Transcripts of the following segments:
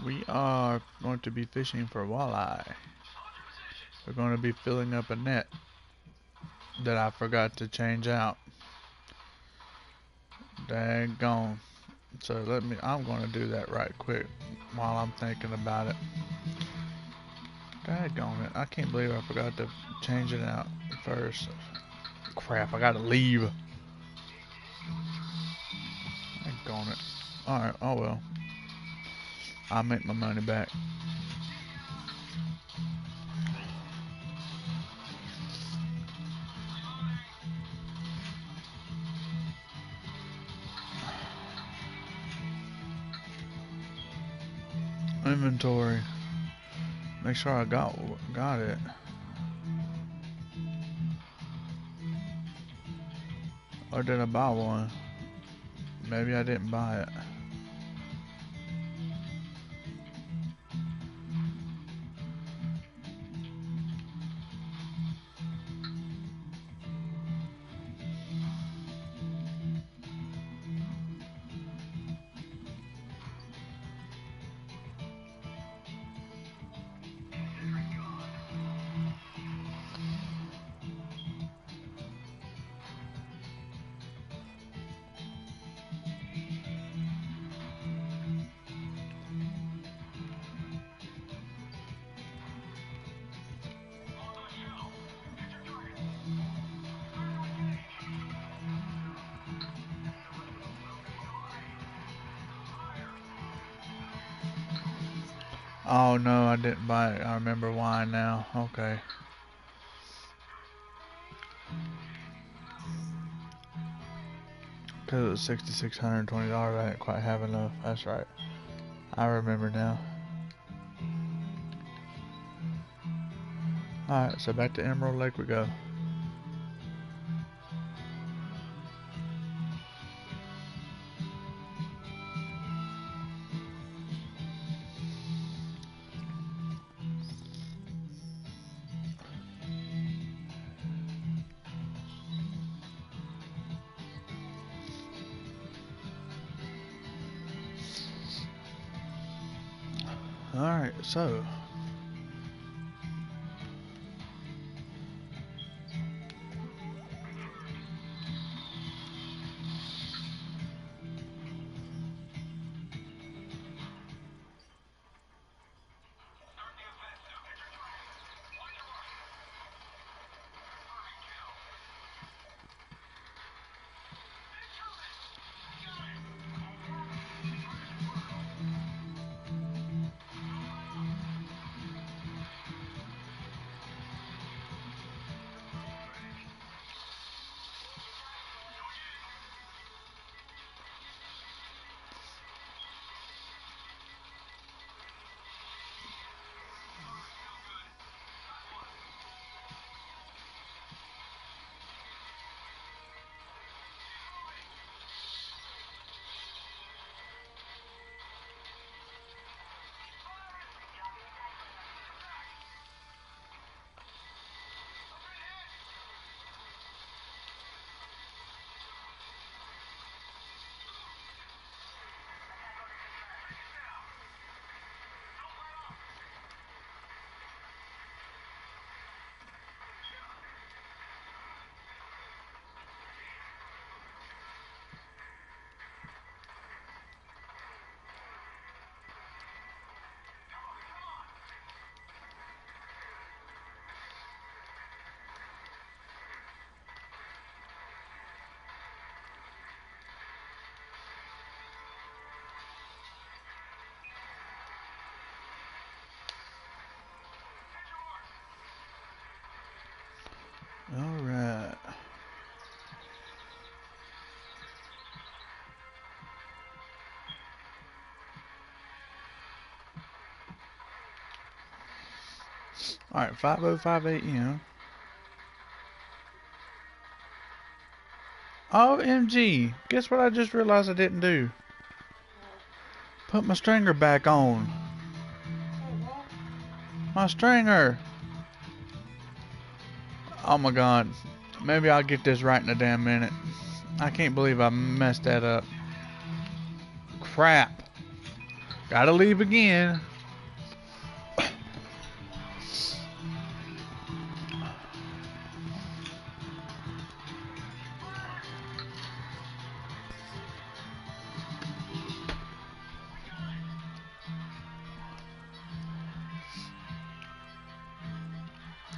We are going to be fishing for walleye. We're going to be filling up a net that I forgot to change out. Daggone. So I'm going to do that right quick while I'm thinking about it. Daggone it. I can't believe I forgot to change it out first. Crap, I gotta leave. Daggone it. Alright, oh well. I'll make my money back. Inventory. Make sure I got it. Or did I buy one? Maybe I didn't buy it. Oh no, I didn't buy it. I remember why now. Okay. Because it was $6,620. I didn't quite have enough. That's right. I remember now. Alright, so back to Emerald Lake we go. Alright, so. Alright. Alright, 5:05 a.m. OMG! Guess what I just realized I didn't do? Put my stringer back on. My stringer! Oh my god. Maybe I'll get this right in a damn minute. I can't believe I messed that up. Crap. Gotta leave again.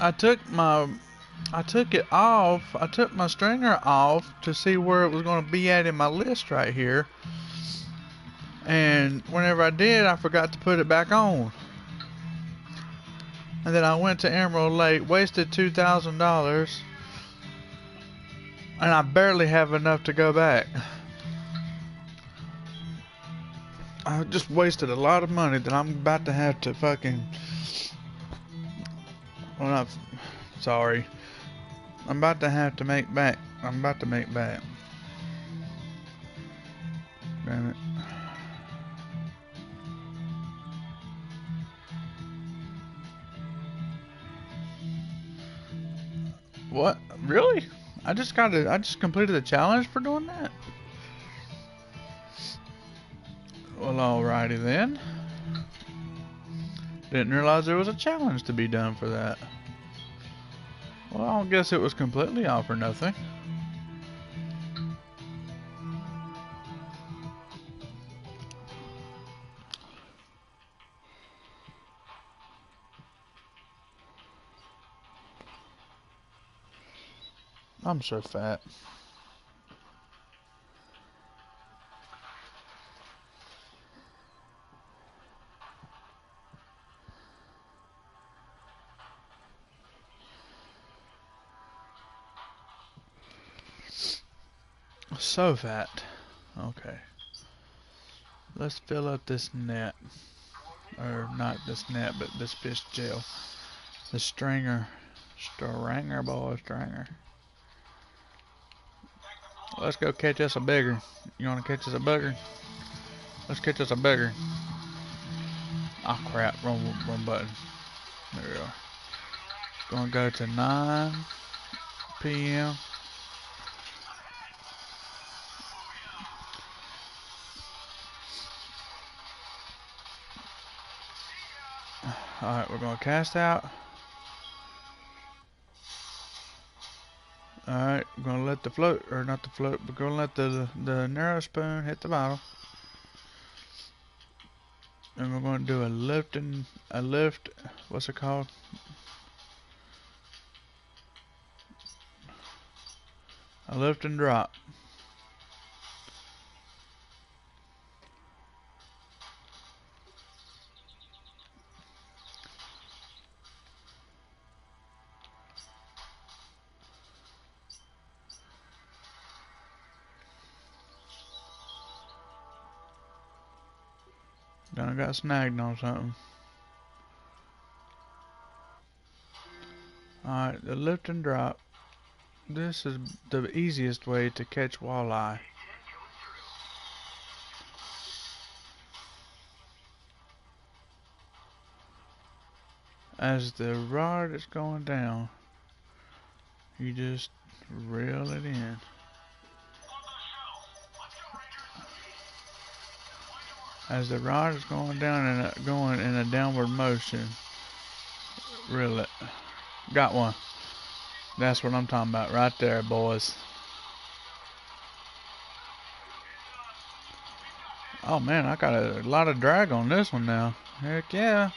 I took it off. I took my stringer off to see where it was going to be at in my list right here. And whenever I did, I forgot to put it back on. And then I went to Emerald Lake, wasted $2,000, and I barely have enough to go back. I just wasted a lot of money that I'm about to have to fucking... Well, not... Sorry. I'm about to have to make back. I'm about to make back. Damn it. What? Really? I just completed the challenge for doing that? Well, alrighty then. Didn't realize there was a challenge to be done for that. Well, I don't guess it was completely all for nothing. I'm so fat. So fat. Okay. Let's fill up this net. Or not this net, but this fish jail. The stringer. Stringer, boy, stringer. Let's go catch us a bigger. You wanna catch us a bugger? Let's catch us a bigger. Oh crap, wrong button. There we go. Gonna go to 9 p.m. Alright, we're gonna cast out. Alright, we're gonna let the float, or not the float, we're gonna let the narrow spoon hit the bottom. And we're gonna do a lift, what's it called? A lift and drop. Done got snagged on something. Alright, the lift and drop. This is the easiest way to catch walleye. As the rod is going down, you just reel it in. As the rod is going down and going in a downward motion, reel it. Got one. That's what I'm talking about right there, boys. Oh man, I got a lot of drag on this one now. Heck yeah.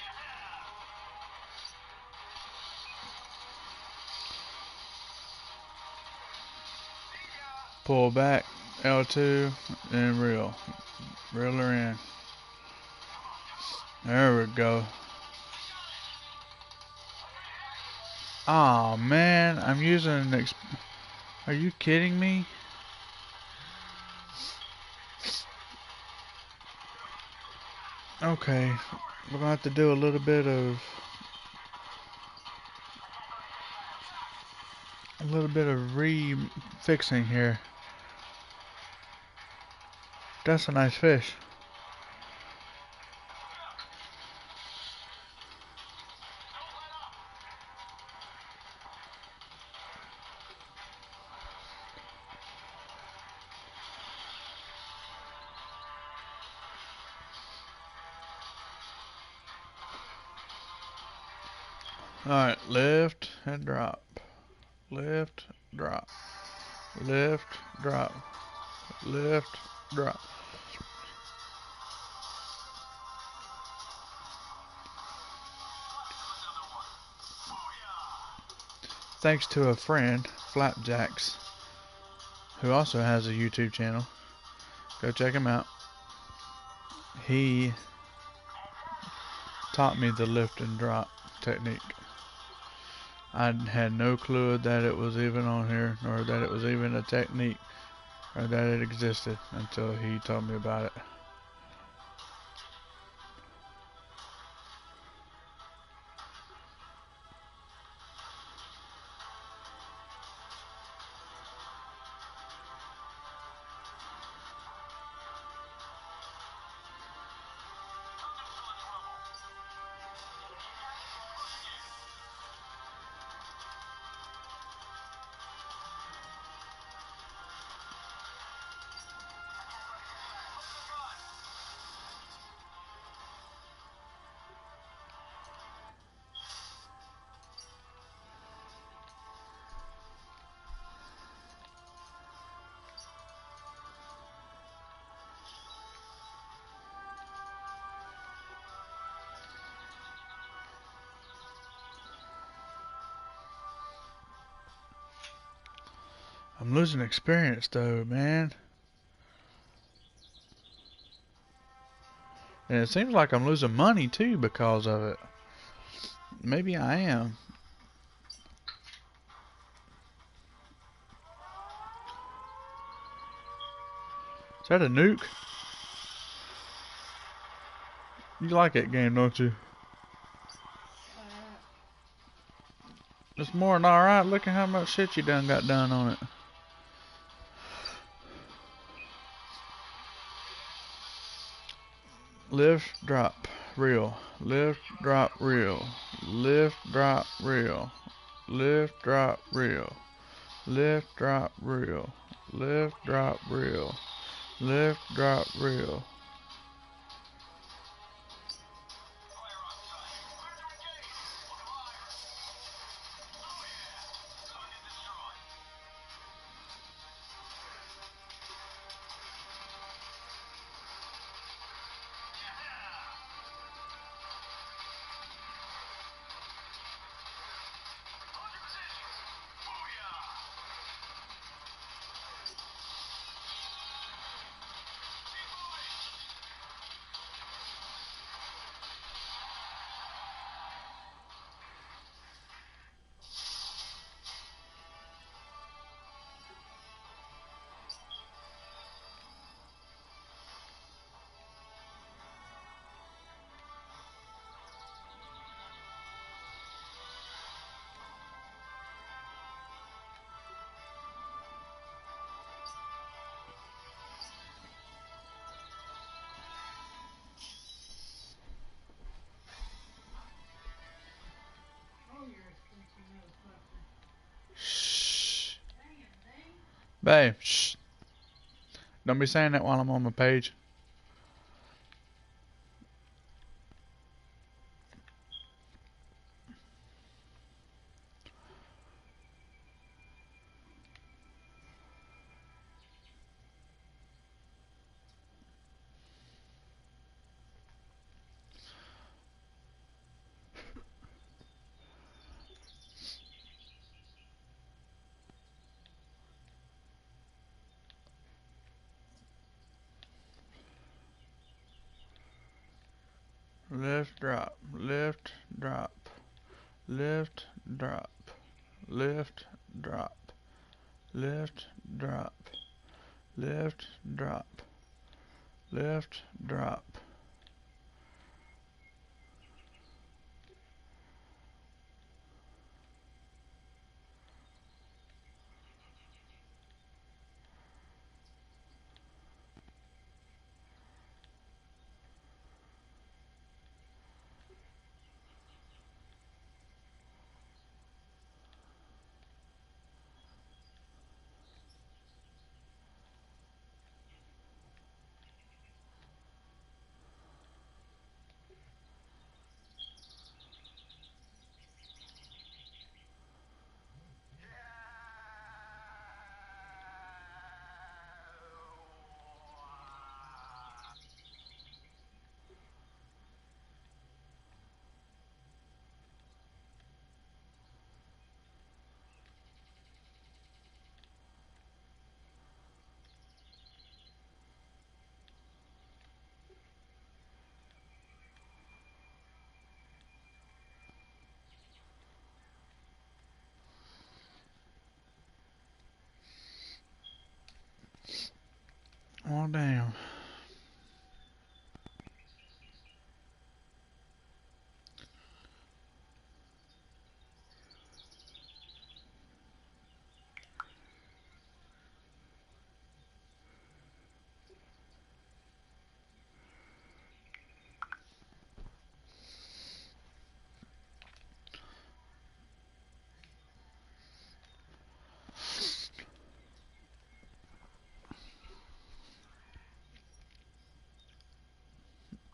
Pull back, L2, and reel. Reel her in. There we go. Oh man, I'm using an Are you kidding me? Okay, we're gonna have to do a little bit of re-fixing here. That's a nice fish. Alright, lift and drop. Lift, drop. Lift, drop. Lift, drop. Thanks to a friend, Flapjacks, who also has a YouTube channel. Go check him out. He taught me the lift and drop technique. I had no clue that it was even on here, nor that it was even a technique, or that it existed until he told me about it. I'm losing experience though, man. And it seems like I'm losing money too because of it. Maybe I am. Is that a nuke? You like that game, don't you? It's more than alright. Look at how much shit you done got done on it. Lift, drop, reel. Lift, drop, reel. Lift, drop, reel. Lift, drop, reel. Lift, drop, reel. Lift, drop, reel. Lift, drop, reel. Shh. Babe, shh. Don't be saying that while I'm on my page. Lift, drop, lift, drop, lift, drop, lift, drop, lift, drop, lift, drop, lift, drop. Oh, damn.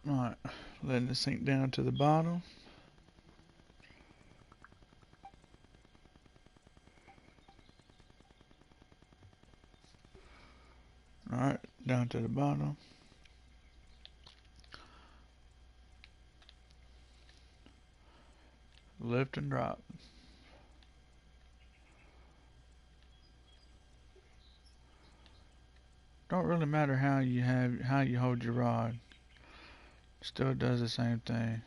Alright, letting it sink down to the bottom. Alright, down to the bottom. Lift and drop. Don't really matter how you hold your rod. Still does the same thing.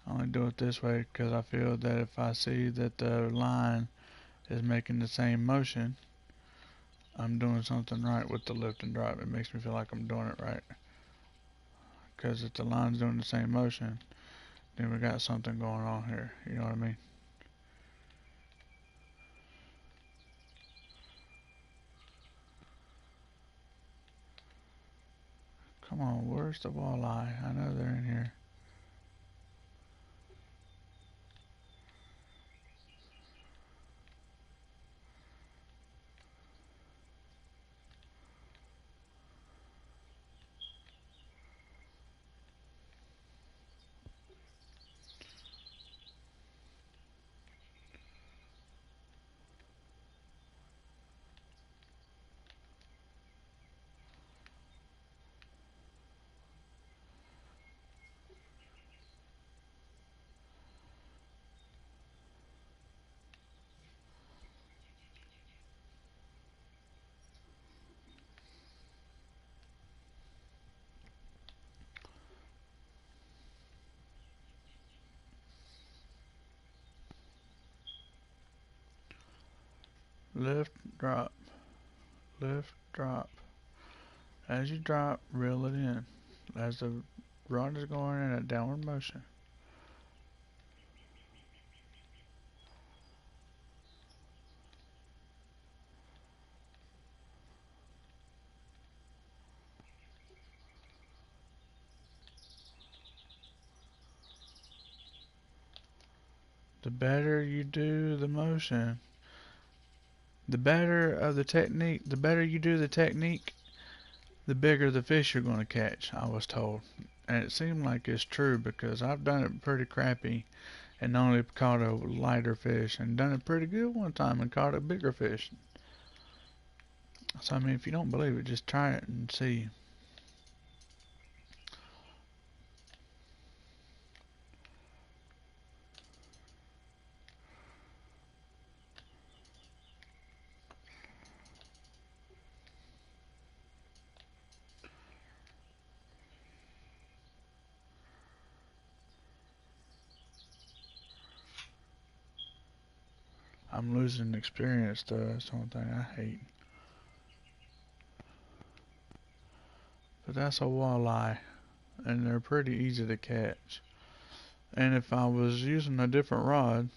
I only do it this way because I feel that if I see that the line is making the same motion, I'm doing something right with the lift and drop. It makes me feel like I'm doing it right. Because if the line's doing the same motion, then we got something going on here. You know what I mean? Come on, where's the walleye? I know they're in here. Lift, drop, lift, drop. As you drop, reel it in. As the rod is going in a downward motion. The better you do the motion, the better of the technique, the better you do the technique, the bigger the fish you're going to catch, I was told. And it seemed like it's true because I've done it pretty crappy and only caught a lighter fish and done it pretty good one time and caught a bigger fish. So I mean, if you don't believe it, just try it and see. I'm losing experience though, that's the only thing I hate. But that's a walleye, and they're pretty easy to catch. And if I was using a different rod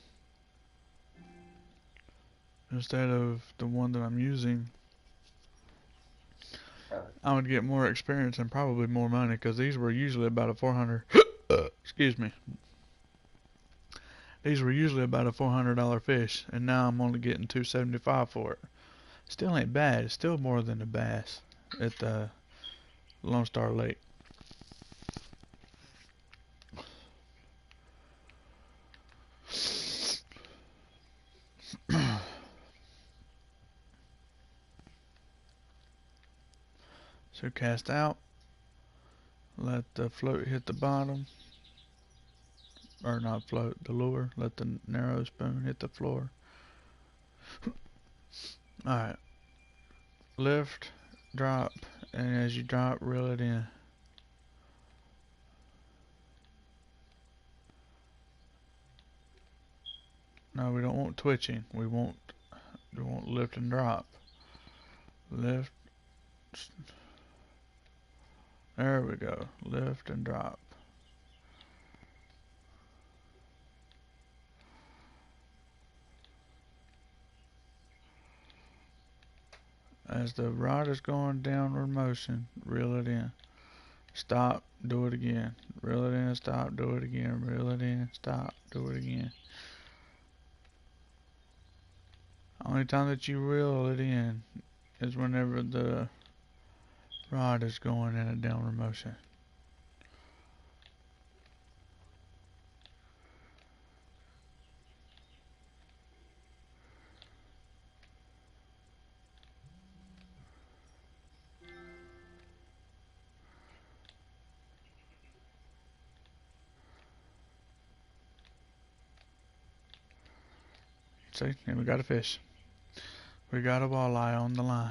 instead of the one that I'm using, I would get more experience and probably more money because these were usually about a 400. Excuse me. These were usually about a $400 fish, and now I'm only getting $275 for it. Still ain't bad. It's still more than a bass at the Lone Star Lake. So cast out, let the float hit the bottom, or not float, the lure, let the narrow spoon hit the floor. Alright, lift, drop, and as you drop, reel it in. No, we don't want twitching, we want You want lift and drop. Lift. There we go. Lift and drop. As the rod is going downward motion, reel it in. Stop, do it again. Reel it in, stop, do it again. Reel it in, stop, do it again. Only time that you reel it in is whenever the rod is going in a downward motion. See, and we got a fish. We got a walleye on the line.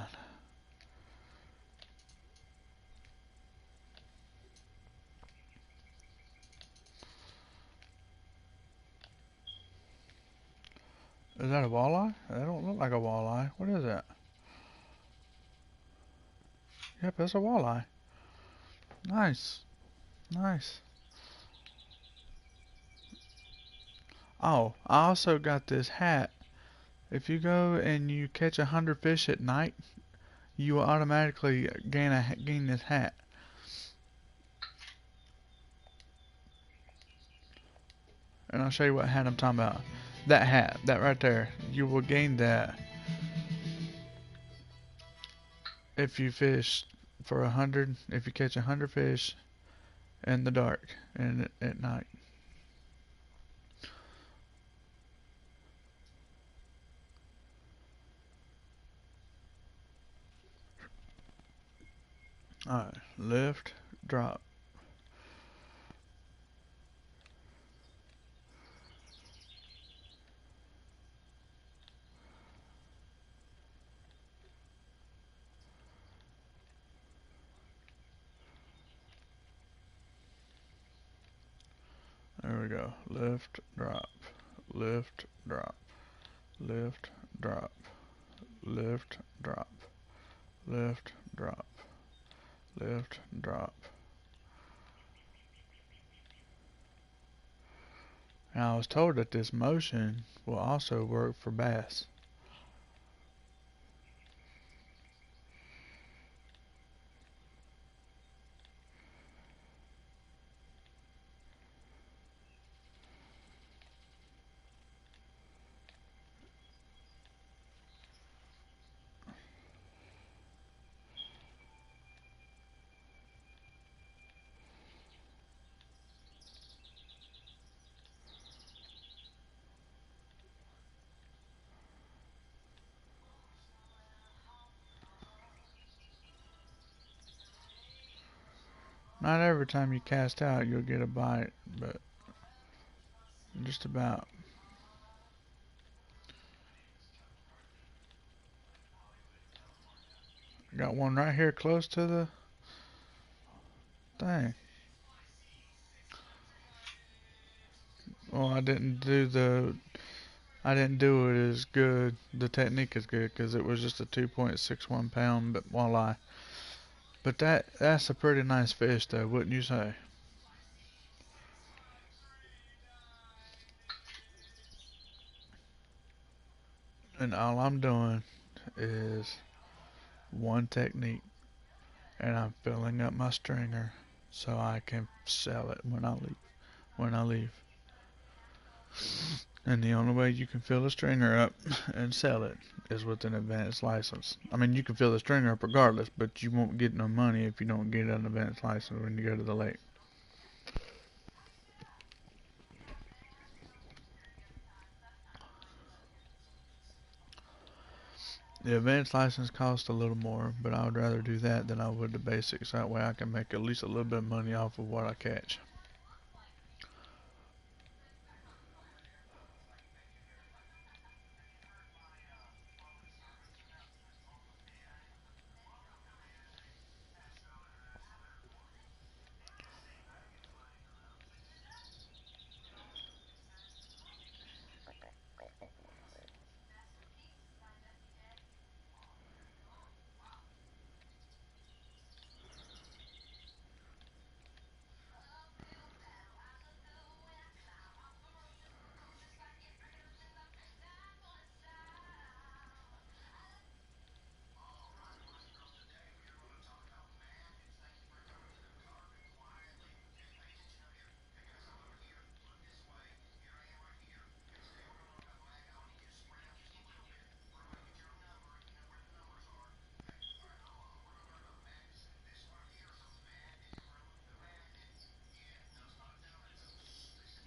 Is that a walleye? That don't look like a walleye. What is that? Yep, that's a walleye. Nice. Nice. Oh, I also got this hat. If you go and you catch 100 fish at night, you will automatically gain this hat. And I'll show you what hat I'm talking about. That hat, that right there, you will gain that if you fish for 100, if you catch 100 fish in the dark and at night. Alright, lift, drop. There we go. Lift, drop, lift, drop, lift, drop, lift, drop, lift, drop, lift, drop. And I was told that this motion will also work for bass. Not every time you cast out you'll get a bite, but just about. I got one right here close to the thing. Well, I didn't do it as good. The technique is good because it was just a 2.61 pound walleye. But that's a pretty nice fish though, wouldn't you say? And all I'm doing is one technique, and I'm filling up my stringer so I can sell it when I leave. When I leave. And the only way you can fill a stringer up and sell it is with an advanced license. I mean, you can fill the stringer up regardless, but you won't get no money if you don't get an advanced license when you go to the lake. The advanced license costs a little more, but I would rather do that than I would the basics. That way I can make at least a little bit of money off of what I catch.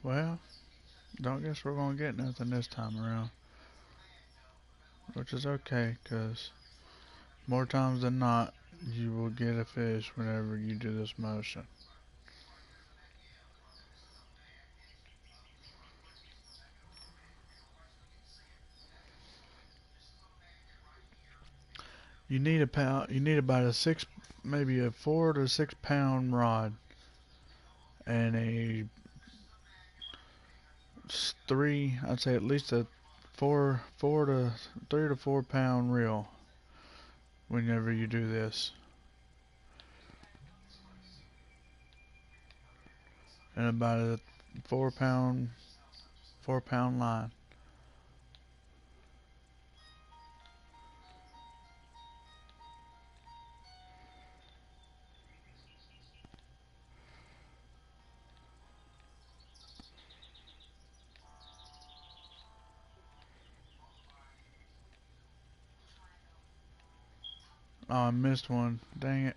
Well, don't guess we're gonna get nothing this time around. Which is okay, cause more times than not, you will get a fish whenever you do this motion. You need a pound. You need about a six, maybe a 4 to 6 pound rod, and a three. I'd say at least a 3 to 4 pound reel. Whenever you do this, and about a 4 pound line. Oh, I missed one. Dang it.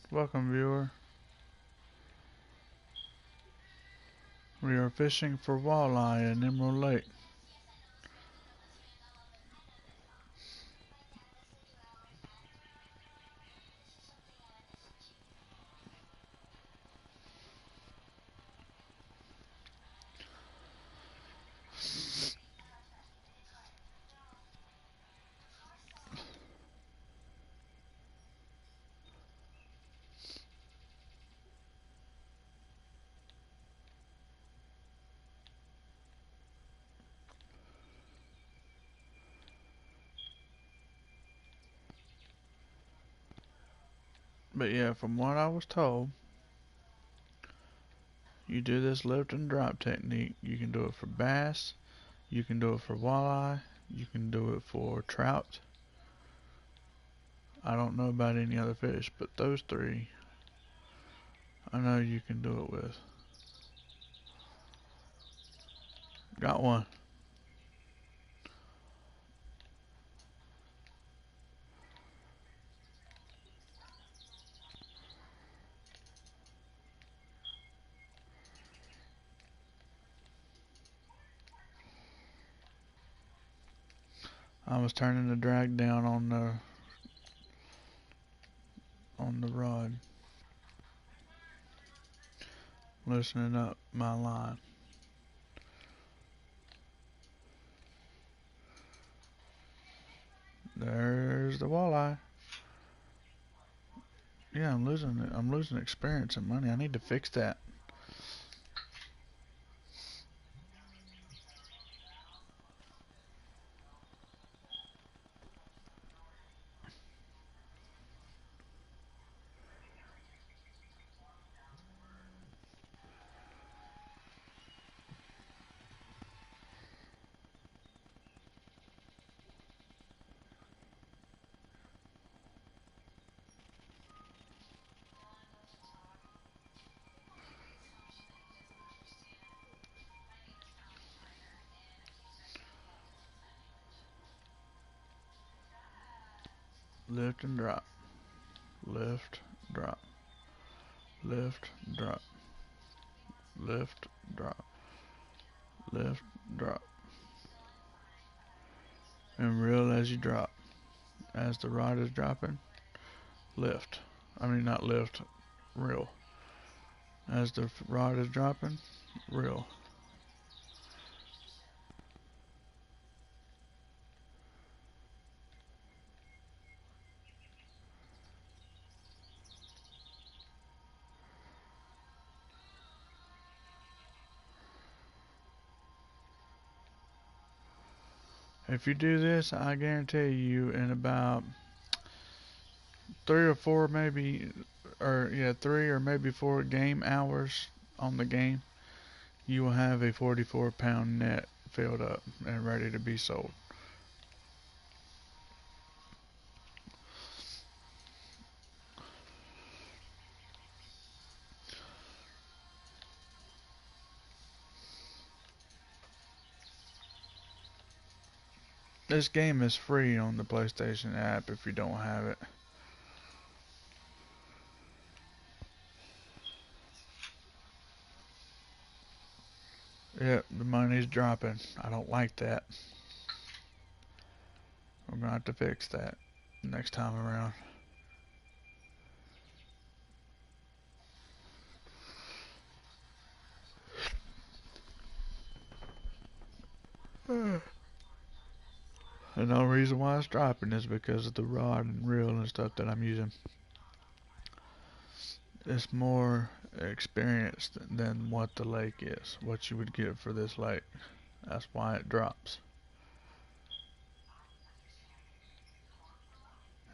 Welcome, viewer. We are fishing for walleye in Emerald Lake. But yeah, from what I was told, you do this lift and drop technique. You can do it for bass, you can do it for walleye, you can do it for trout. I don't know about any other fish, but those three I know you can do it with. Got one. I was turning the drag down on the rod, loosening up my line. There's the walleye. Yeah, I'm losing it. I'm losing experience and money. I need to fix that. Lift and drop. Lift, drop. Lift, drop. Lift, drop. Lift, drop. And reel as you drop. As the rod is dropping, lift. I mean, not lift, reel. As the rod is dropping, reel. If you do this, I guarantee you in about 3 or 4 maybe, or yeah, 3 or maybe 4 game hours on the game, you will have a 44-pound net filled up and ready to be sold. This game is free on the PlayStation app if you don't have it. Yep, the money's dropping. I don't like that. We're gonna have to fix that next time around. And the only reason why it's dropping is because of the rod and reel and stuff that I'm using. It's more experienced than what the lake is, what you would get for this lake. That's why it drops.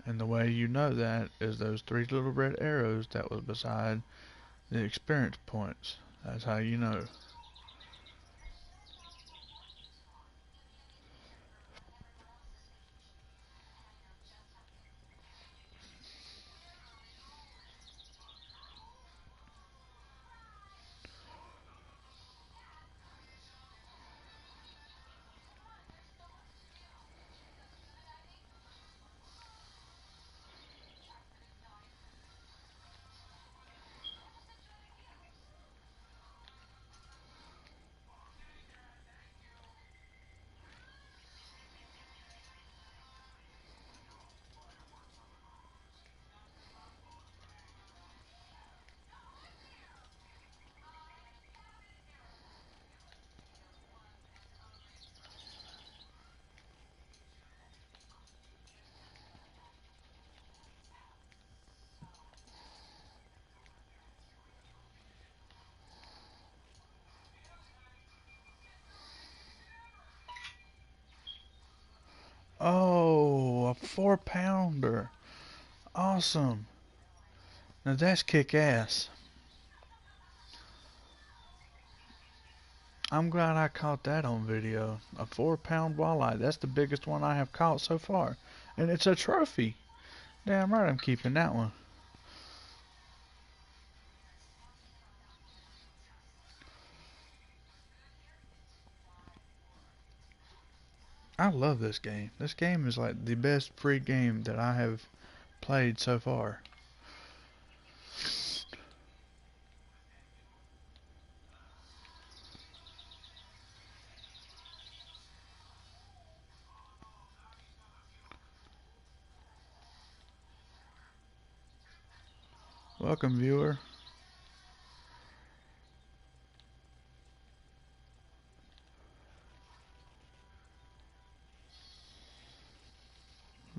And the way you know that is those three little red arrows that was beside the experience points. That's how you know. Oh, a 4-pounder. Awesome. Now that's kick ass. I'm glad I caught that on video. A 4-pound walleye. That's the biggest one I have caught so far. And it's a trophy. Damn right I'm keeping that one. I love this game. This game is like the best free game that I have played so far. Welcome, viewer.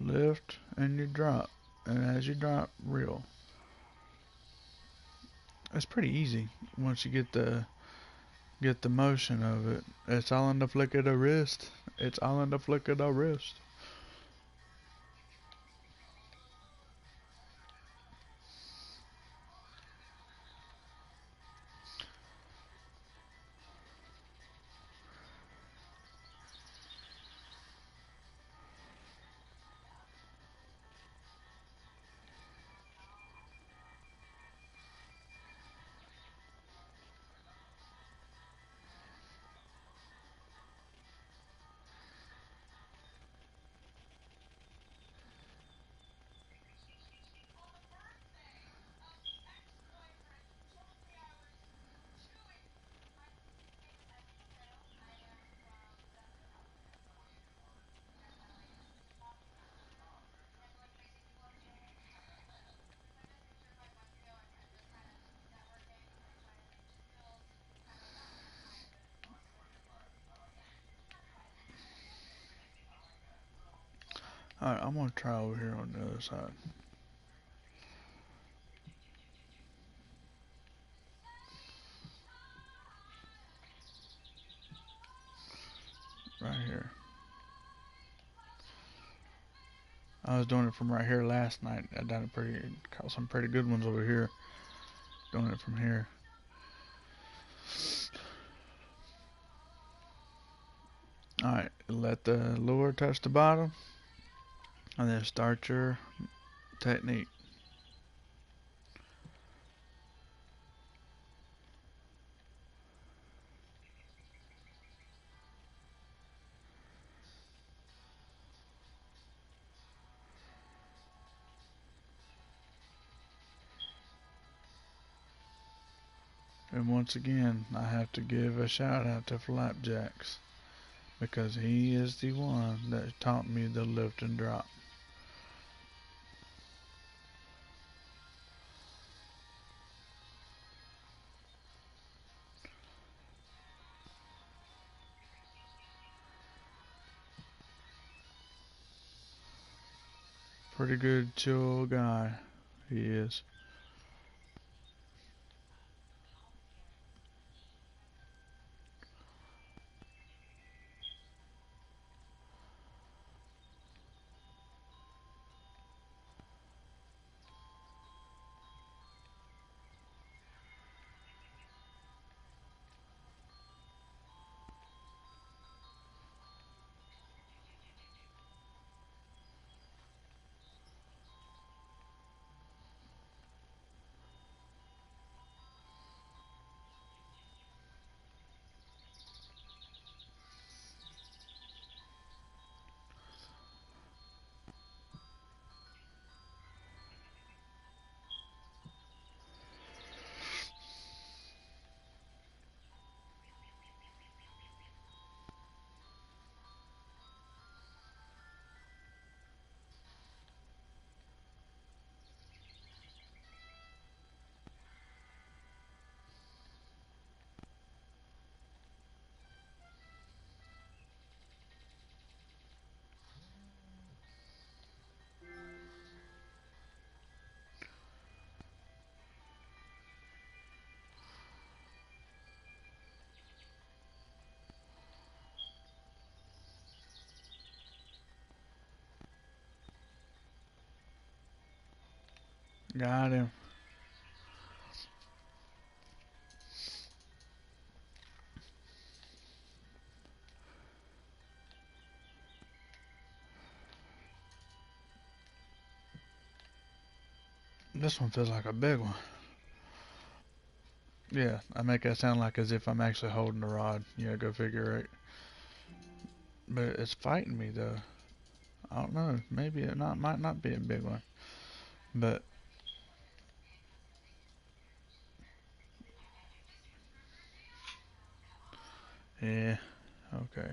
Lift and you drop. And as you drop, reel. It's pretty easy once you get the motion of it. It's all in the flick of the wrist. It's all in the flick of the wrist. Alright, I'm gonna try over here on the other side. Right here. I was doing it from right here last night. I done caught some pretty good ones over here. Doing it from here. Alright, let the lure touch the bottom and then start your technique. And once again, I have to give a shout out to Flapjacks because he is the one that taught me the lift and drop. Pretty good, chill guy, he is. Got him. This one feels like a big one. Yeah, I make that sound like as if I'm actually holding the rod. Yeah, go figure it. But it's fighting me though. I don't know. Maybe it not might not be a big one. But yeah, okay.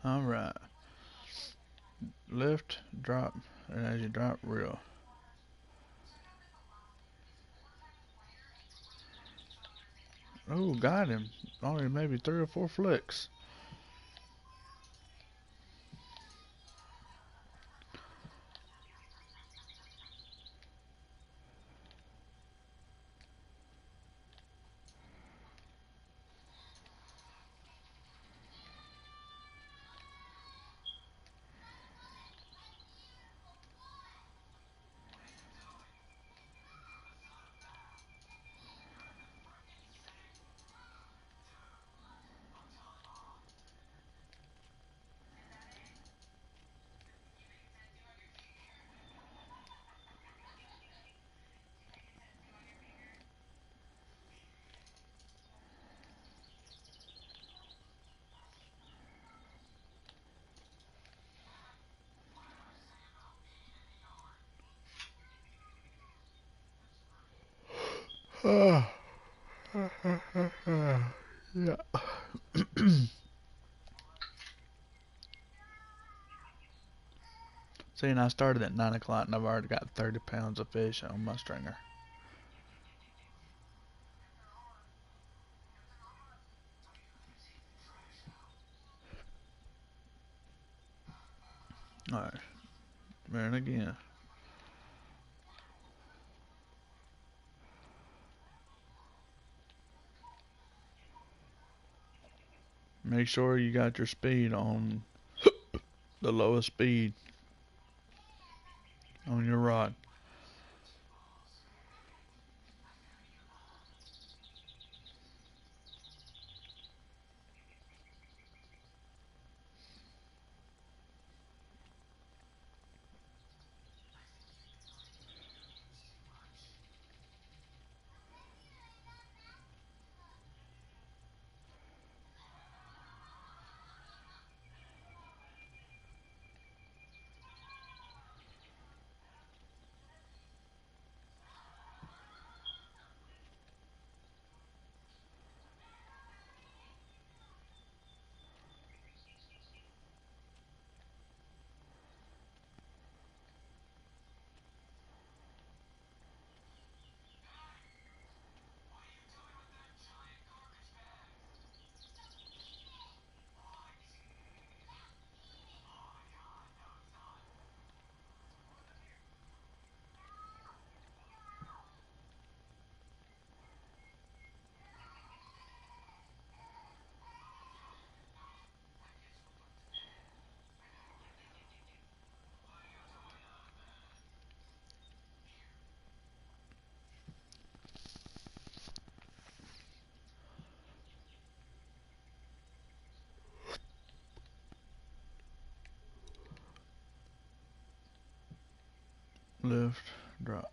All right. Lift, drop, and as you drop, reel. Oh, got him. Only maybe 3 or 4 flicks. Yeah. See, and I started at 9 o'clock and I've already got 30 pounds of fish on my stringer. Alright, and again. Make sure you got your speed on the lowest speed on your rod. Lift, drop.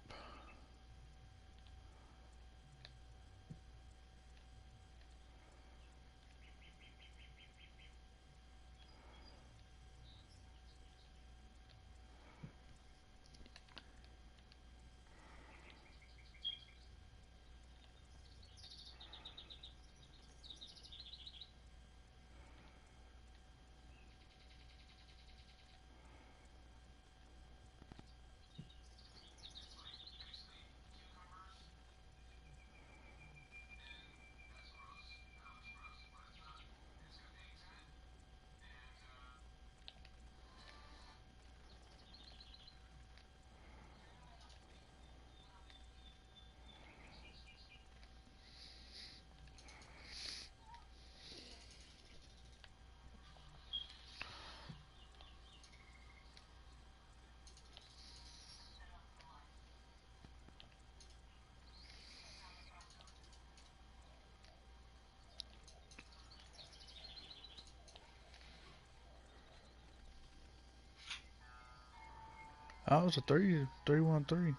Oh, it's a 3-1-3.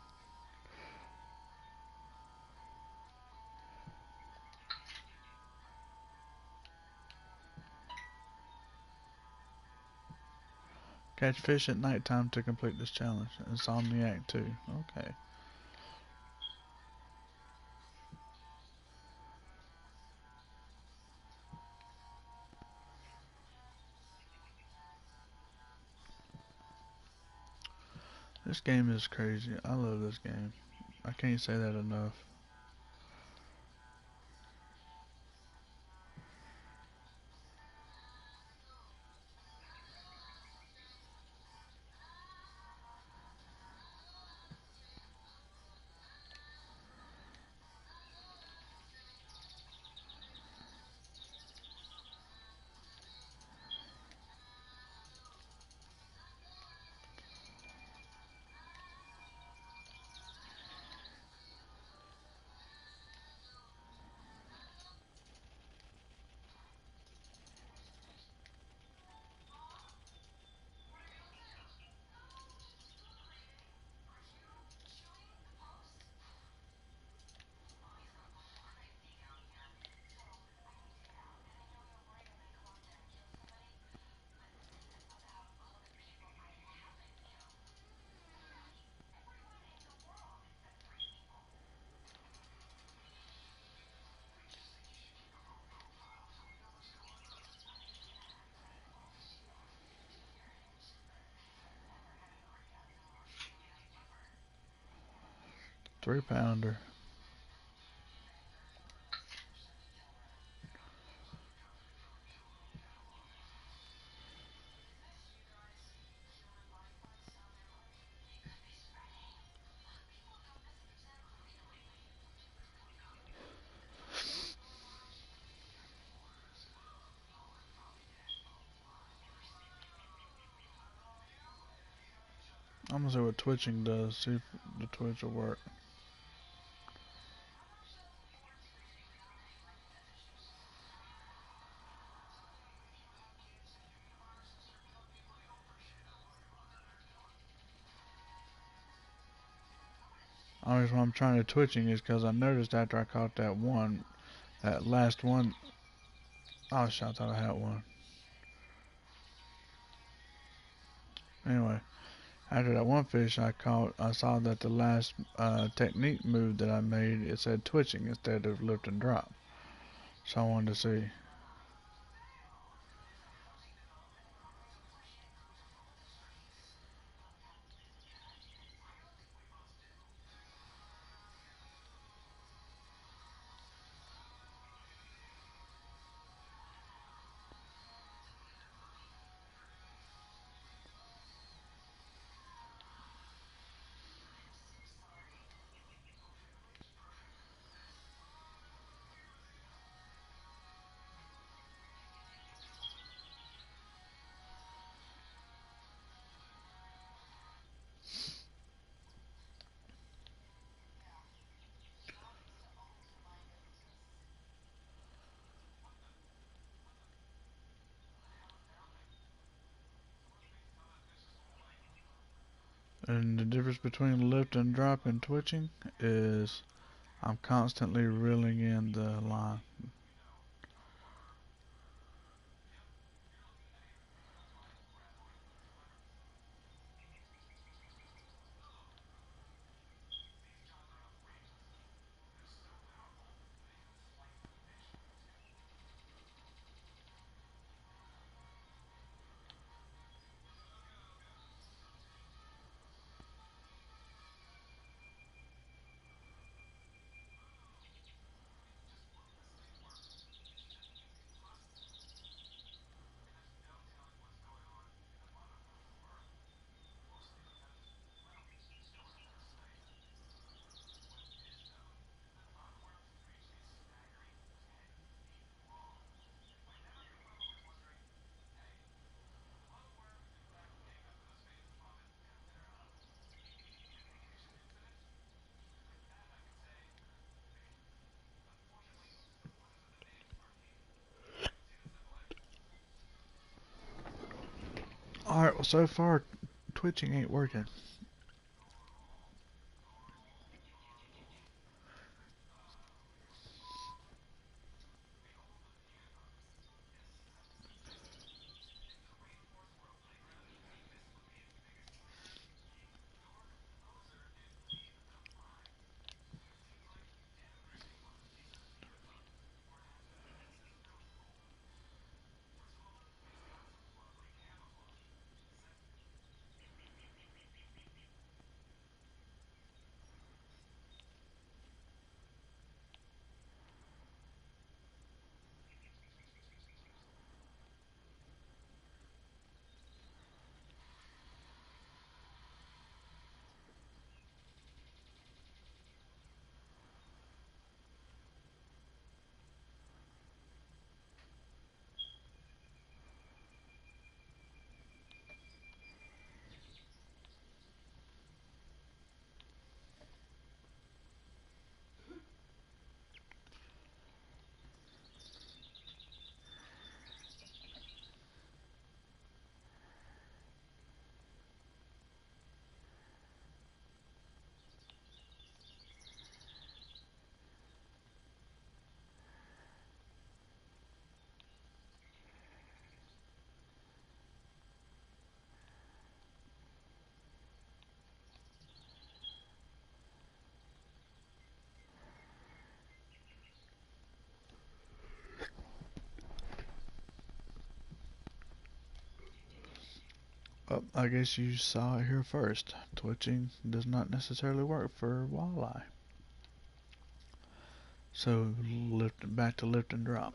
Catch fish at nighttime to complete this challenge. Insomniac too. Okay. This game is crazy. I love this game. I can't say that enough. 3-pounder. I'm gonna see what twitching does, see if the twitch will work. The only reason why I'm trying to twitching is because I noticed after I caught that last one. Oh shit, I thought I had one. Anyway, after that one fish I caught, I saw that the last technique move that I made, it said twitching instead of lift and drop. So I wanted to see. And the difference between lift and drop and twitching is I'm constantly reeling in the line. Alright, well so far twitching ain't working. Well, I guess you saw it here first. Twitching does not necessarily work for walleye. So lift back to lift and drop.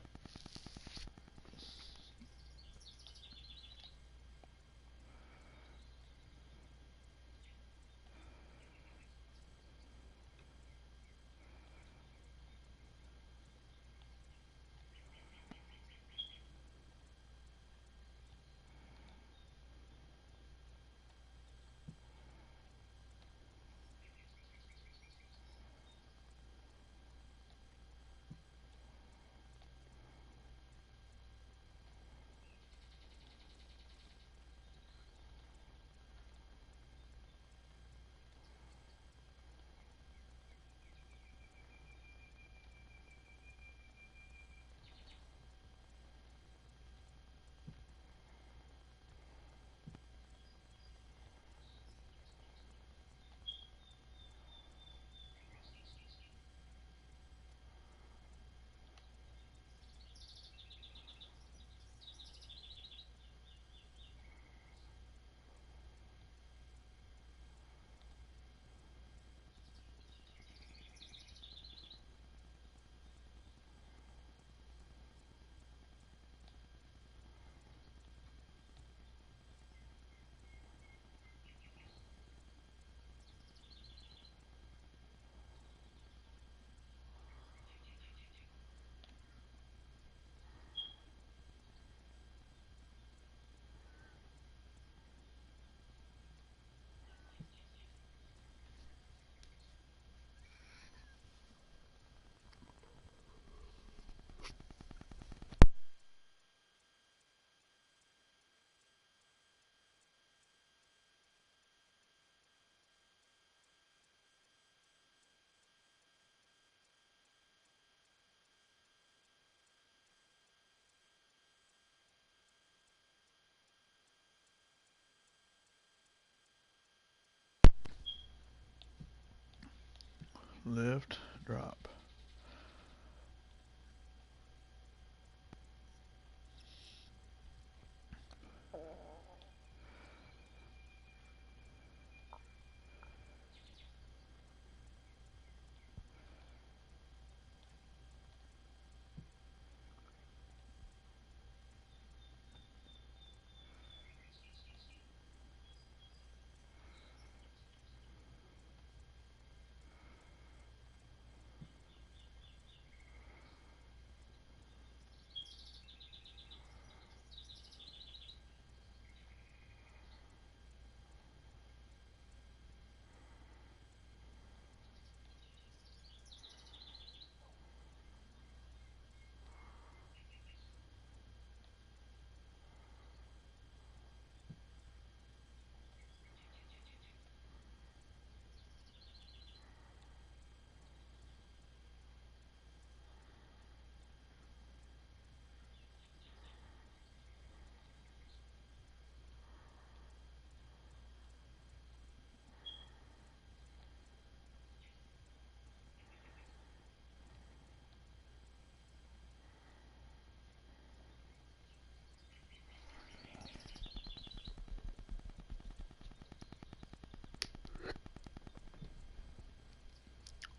Lift, drop.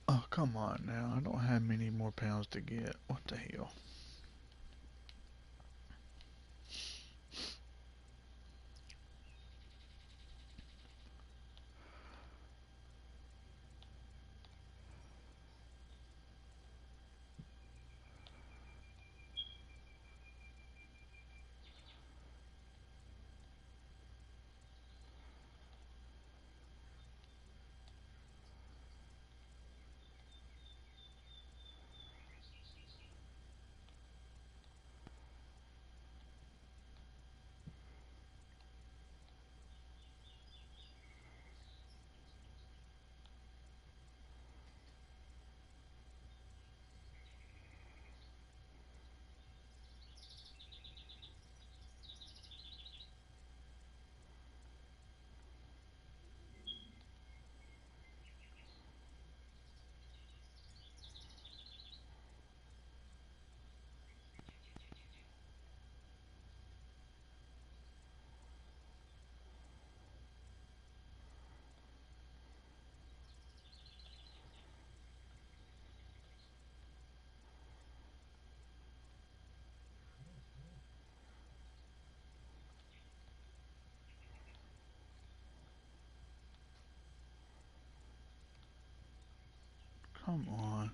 Oh, come on now. I don't have many more pounds to get. What the hell? Come on.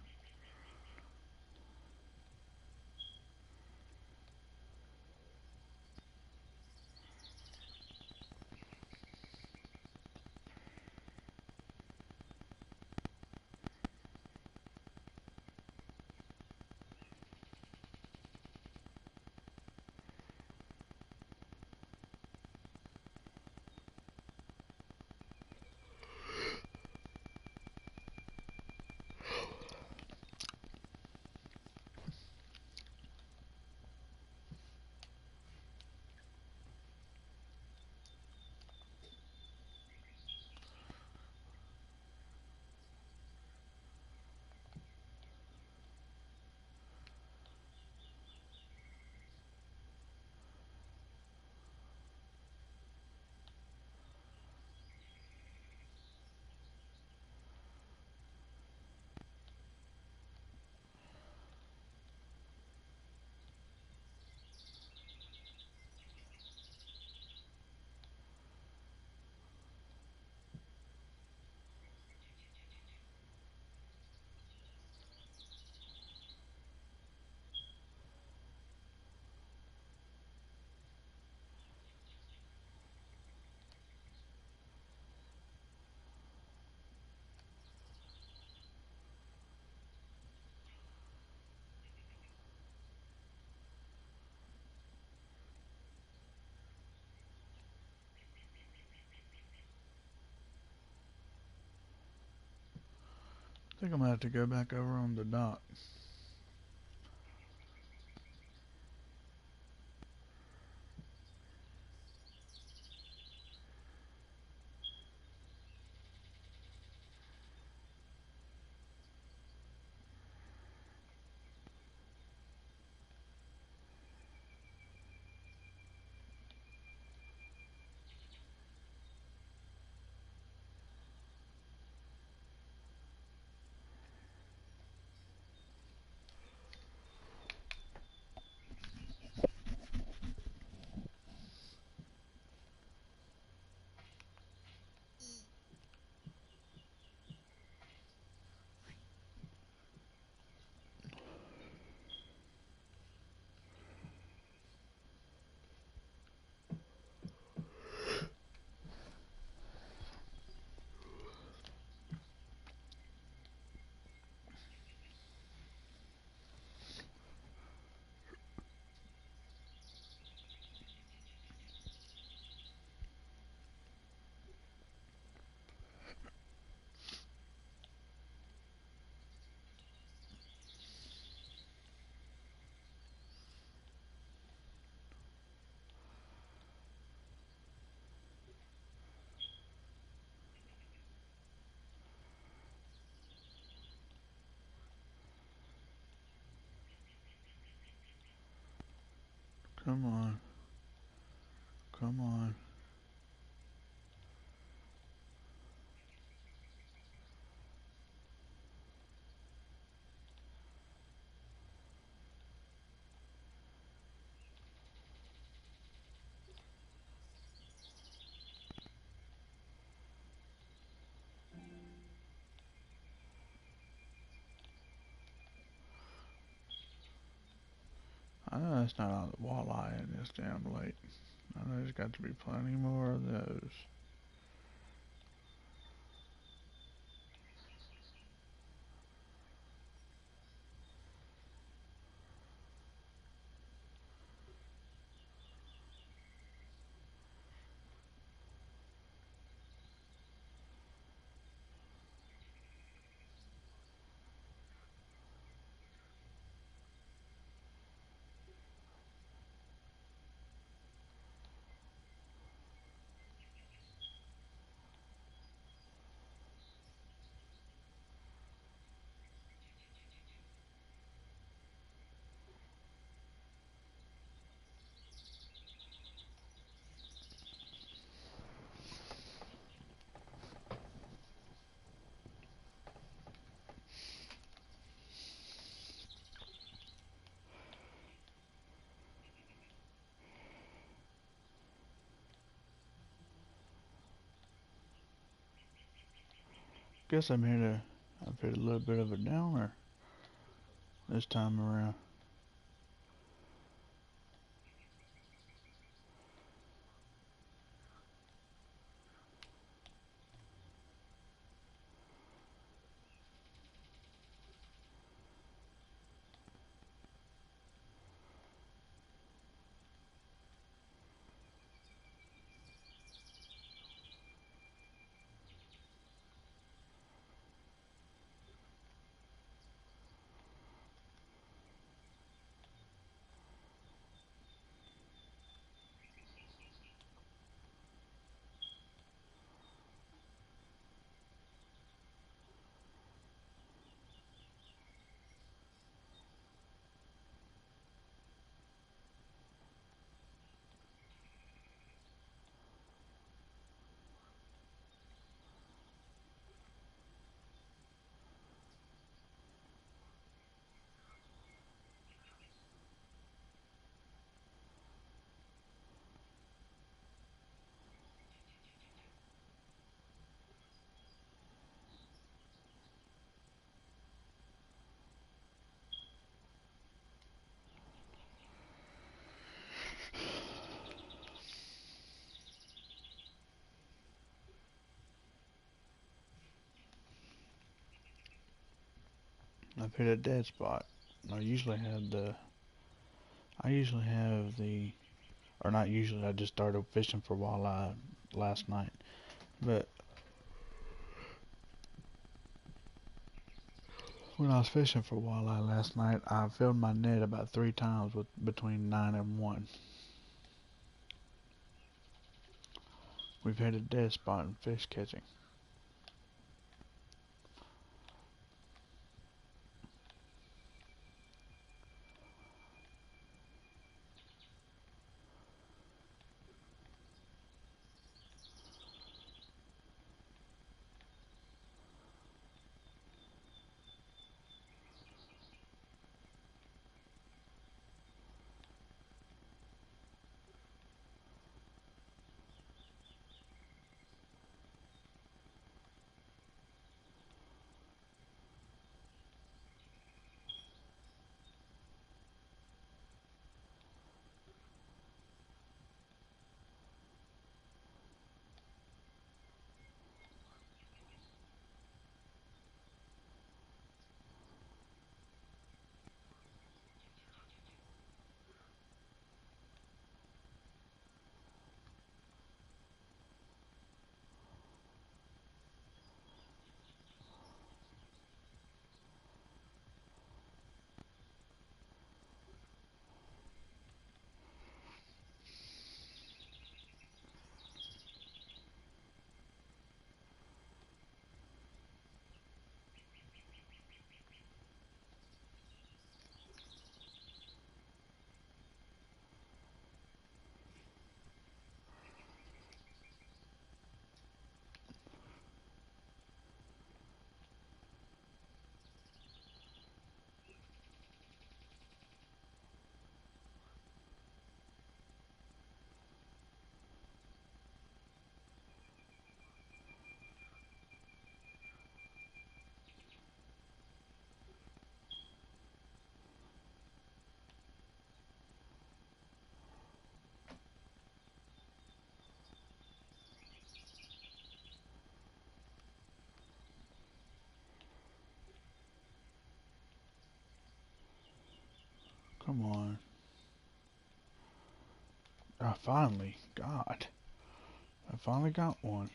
I think I'm gonna have to go back over on the dock. Come on. Come on. I know that's not all the walleye in this damn lake. I know there's got to be plenty more of those. Guess I'm here to I put a little bit of it down there this time around. I put a dead spot. I usually have the, or not usually, I just started fishing for walleye last night. But when I was fishing for walleye last night, I filled my net about 3 times with between 9 and 1. We've hit a dead spot in fish catching. Come on. I finally got one.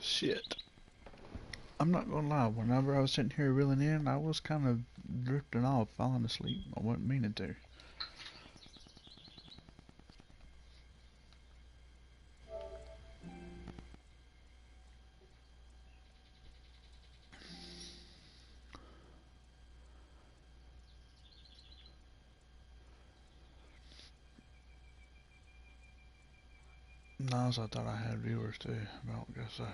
Shit. I'm not gonna lie, whenever I was sitting here reeling in, I was kind of drifting off, falling asleep. I wasn't meaning to. No, so I thought I had viewers too, but I don't guess so.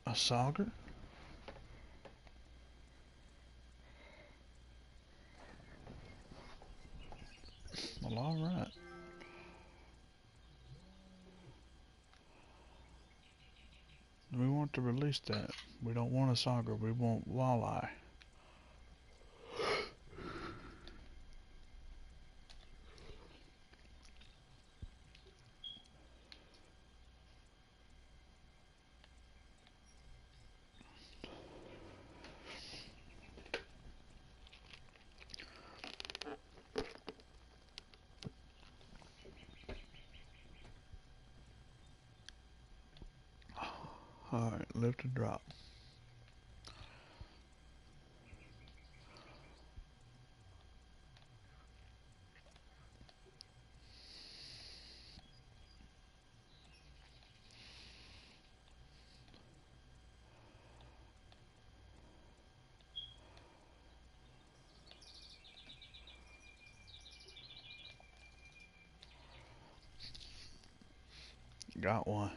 A sauger? Well, alright. We want to release that. We don't want a sauger, we want walleye. Alright, lift and drop. Got one.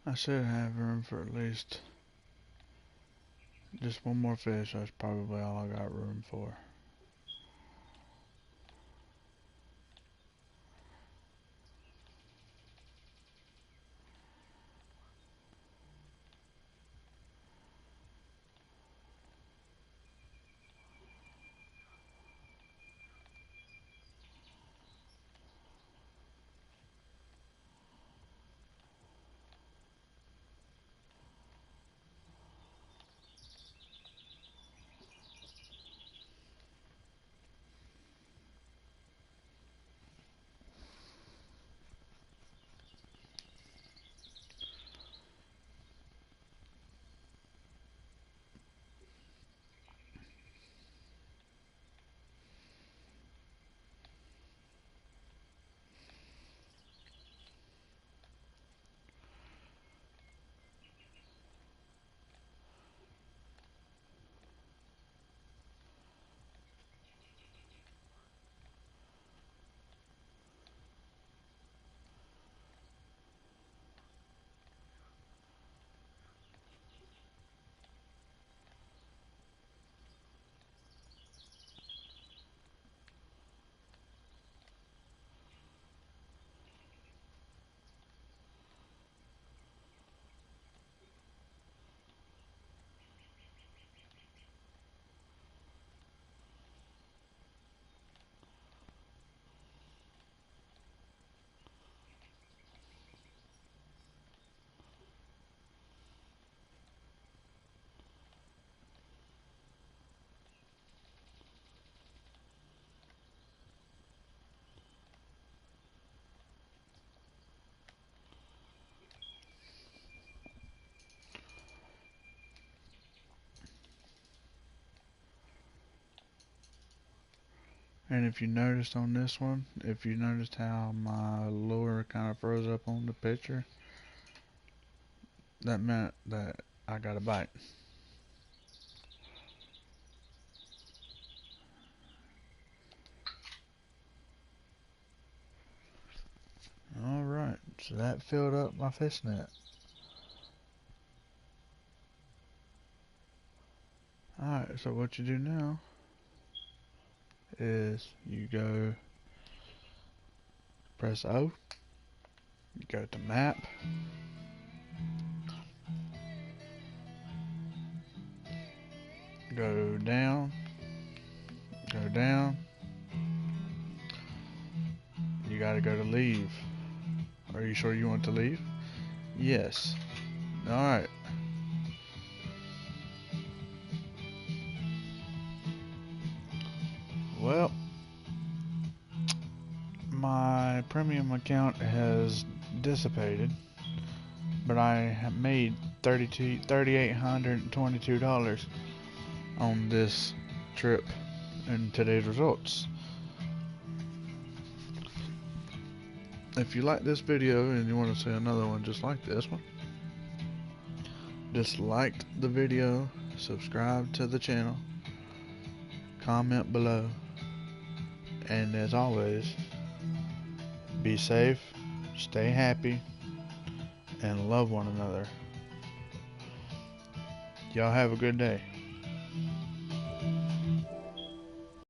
I should have room for at least just one more fish. That's probably all I got room for. And if you noticed on this one, if you noticed how my lure kind of froze up on the picture, that meant that I got a bite. Alright, so that filled up my fish net. Alright, so what you do now is you go press O, you go to map, go down, you gotta go to leave. Are you sure you want to leave? Yes. Alright. Well, my premium account has dissipated, but I have made $3,822 on this trip in today's results. If you like this video and you want to see another one just like this one, just like the video, subscribe to the channel, comment below, and as always, be safe, stay happy, and love one another. Y'all have a good day.